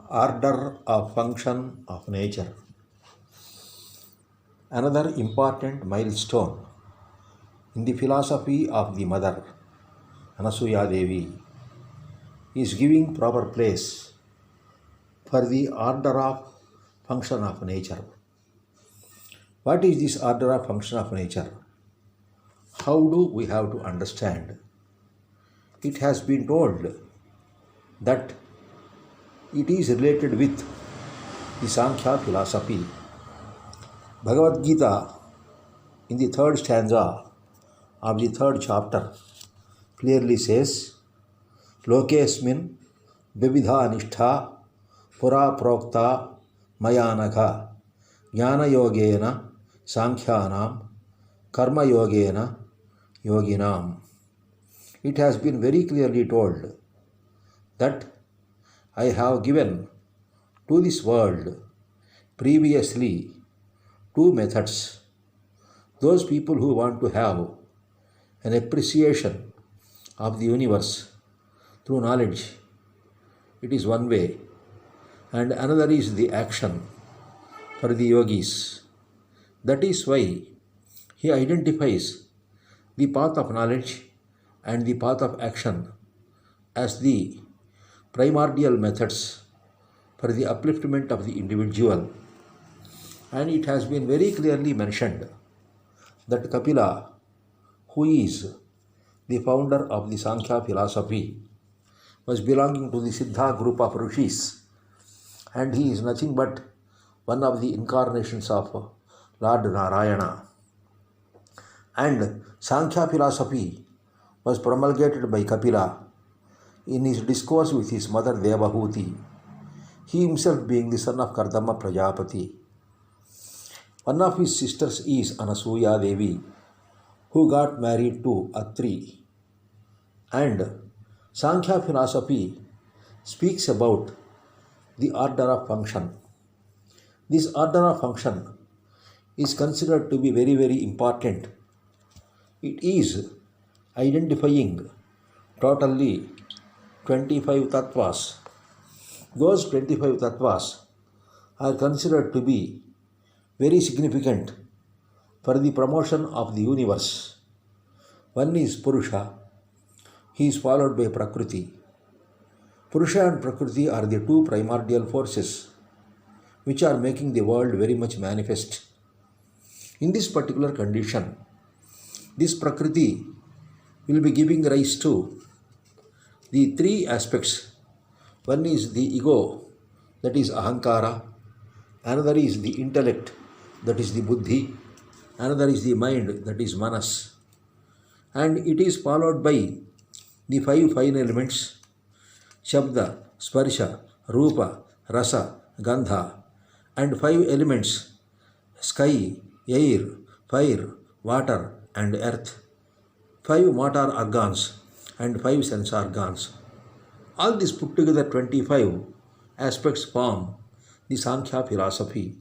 Order of function of nature. Another important milestone in the philosophy of the mother, Anasuya Devi, is giving proper place for the order of function of nature. What is this order of function of nature? How do we have to understand? It has been told that it is related with the Sankhya philosophy. Bhagavad Gita, in the third stanza of the third chapter, clearly says, Lokesmin Vividha Nishtha Pura Prokta Mayanagha Jnana Yogena Sankhyanam Karma Yogena Yoginam. It has been very clearly told that I have given to this world previously two methods. Those people who want to have an appreciation of the universe through knowledge, it is one way, and another is the action for the yogis. That is why he identifies the path of knowledge and the path of action as the primordial methods for the upliftment of the individual. And it has been very clearly mentioned that Kapila, who is the founder of the Sankhya philosophy, was belonging to the Siddha group of rishis, and he is nothing but one of the incarnations of Lord Narayana. And Sankhya philosophy was promulgated by Kapila in his discourse with his mother Devahuti, he himself being the son of Kardama Prajapati. One of his sisters is Anasuya Devi, who got married to Atri. And Sankhya philosophy speaks about the order of function. This order of function is considered to be very, very important. It is identifying totally 25 tattvas. Those 25 tattvas are considered to be very significant for the promotion of the universe. One is Purusha. He is followed by Prakriti. Purusha and Prakriti are the two primordial forces which are making the world very much manifest. In this particular condition, this Prakriti will be giving rise to the three aspects. One is the ego, that is Ahankara. Another is the intellect, that is the Buddhi. Another is the mind, that is Manas. And it is followed by the five fine elements: Shabda, Sparsha, Rupa, Rasa, Gandha, and five elements: sky, air, fire, water, and earth. Five motor organs and five sense organs. All this put together 25 aspects form the Sankhya philosophy.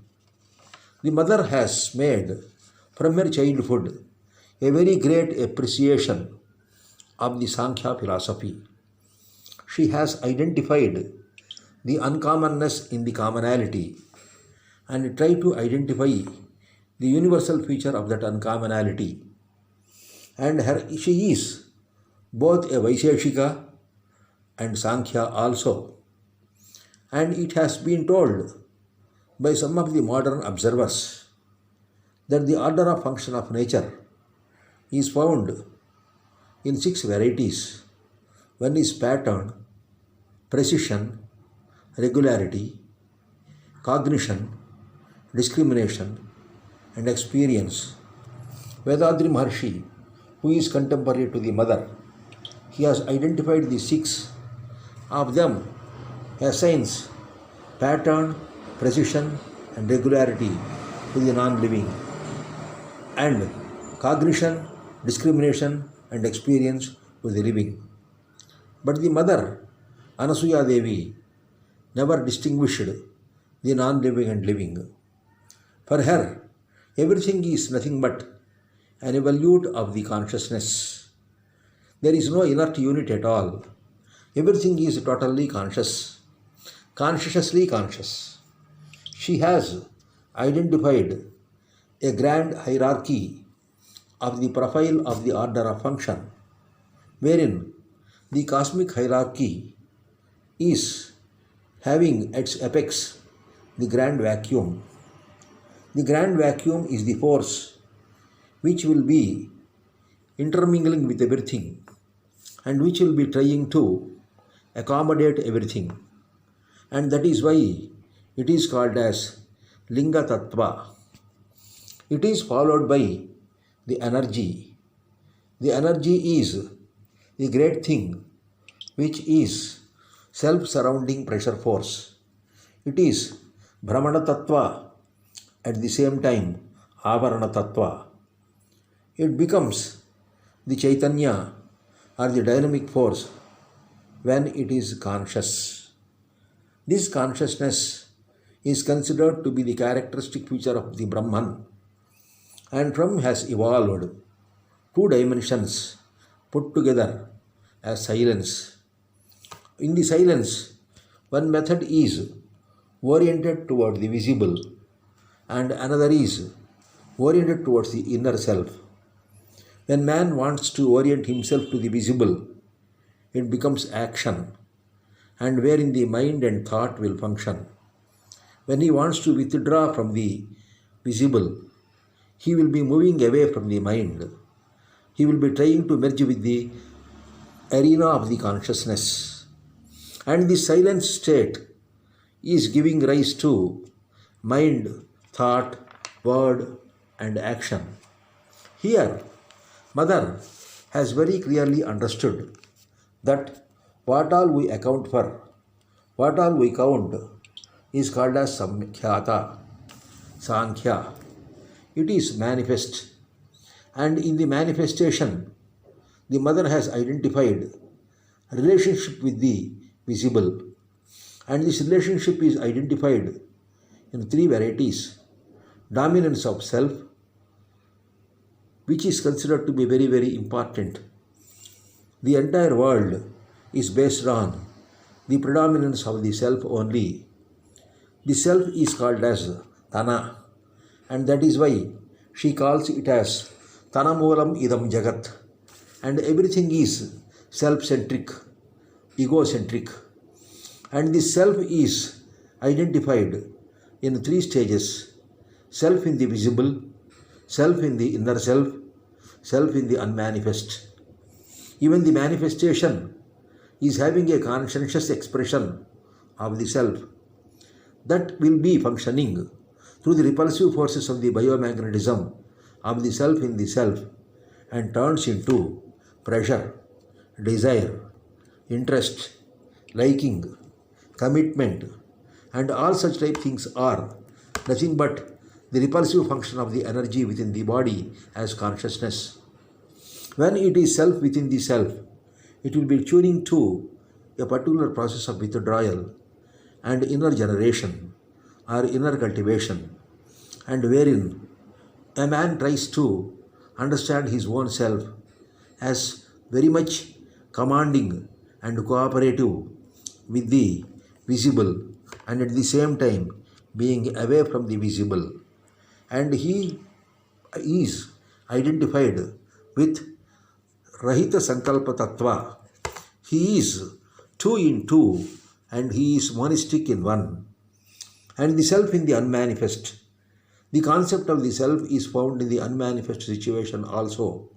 The mother has made from her childhood a very great appreciation of the Sankhya philosophy. She has identified the uncommonness in the commonality and tried to identify the universal feature of that uncommonality. And she is both a Vaisheshika and Sankhya also. And it has been told by some of the modern observers that the order of function of nature is found in 6 varieties. One is pattern, precision, regularity, cognition, discrimination, and experience. Vedadri Maharshi, who is contemporary to the mother, he has identified the 6 of them, assigns pattern, precision, and regularity to the non-living, and cognition, discrimination, and experience to the living. But the mother, Anasuya Devi, never distinguished the non-living and living. For her, everything is nothing but an evolute of the consciousness. There is no inert unit at all. Everything is totally conscious. consciously conscious. She has identified a grand hierarchy of the profile of the order of function, wherein the cosmic hierarchy is having its apex the grand vacuum. The grand vacuum is the force which will be intermingling with everything and which will be trying to accommodate everything. And that is why it is called as Linga Tattva. It is followed by the energy. The energy is the great thing which is self-surrounding pressure force. It is Brahmana Tattva, at the same time Avarana Tattva. It becomes the Chaitanya or the dynamic force when it is conscious. This consciousness is considered to be the characteristic feature of the Brahman, and from has evolved two dimensions put together as silence. In the silence, one method is oriented toward the visible and another is oriented towards the inner self. When man wants to orient himself to the visible, it becomes action, and wherein the mind and thought will function. When he wants to withdraw from the visible, he will be moving away from the mind. He will be trying to merge with the arena of the consciousness. And the silent state is giving rise to mind, thought, word, and action. Here, Mother has very clearly understood that what all we account for, what all we count, is called as Samkhyata, Sankhya. It is manifest, and in the manifestation, the Mother has identified relationship with the visible, and this relationship is identified in three varieties: dominance of self, which is considered to be very, very important. The entire world is based on the predominance of the self only. The self is called as Tana, and that is why she calls it as Tanamulam Idam Jagat. And everything is self-centric, egocentric. And this self is identified in three stages: self in the visible, self in the inner self, self in the unmanifest. Even the manifestation is having a conscientious expression of the self that will be functioning through the repulsive forces of the biomagnetism of the self in the self and turns into pressure, desire, interest, liking, commitment, and all such type things are nothing but the repulsive function of the energy within the body as consciousness. When it is self within the self, it will be tuning to a particular process of withdrawal and inner generation or inner cultivation, and wherein a man tries to understand his own self as very much commanding and cooperative with the visible, and at the same time being away from the visible. And he is identified with Rahita Sankalpa Tattva. He is two in two and he is monistic in one. And the self in the unmanifest. The concept of the self is found in the unmanifest situation also.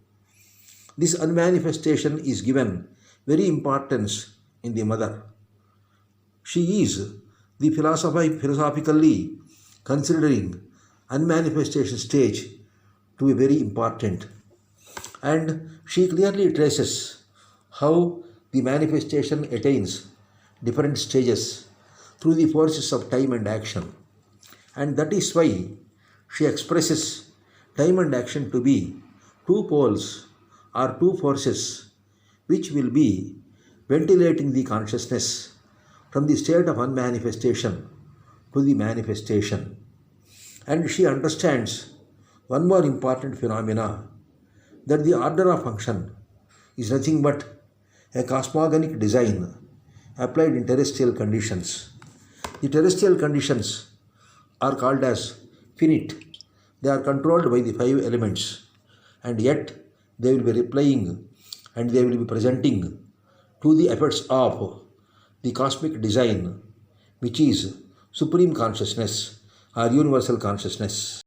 This unmanifestation is given very importance in the Mother. She is the philosophically considering unmanifestation stage to be very important. And she clearly traces how the manifestation attains different stages through the forces of time and action. And that is why she expresses time and action to be two poles or two forces which will be ventilating the consciousness from the state of unmanifestation to the manifestation. And she understands one more important phenomena, that the order of function is nothing but a cosmogonic design applied in terrestrial conditions. The terrestrial conditions are called as finite. They are controlled by the five elements, and yet they will be replying and they will be presenting to the efforts of the cosmic design, which is supreme consciousness or universal consciousness.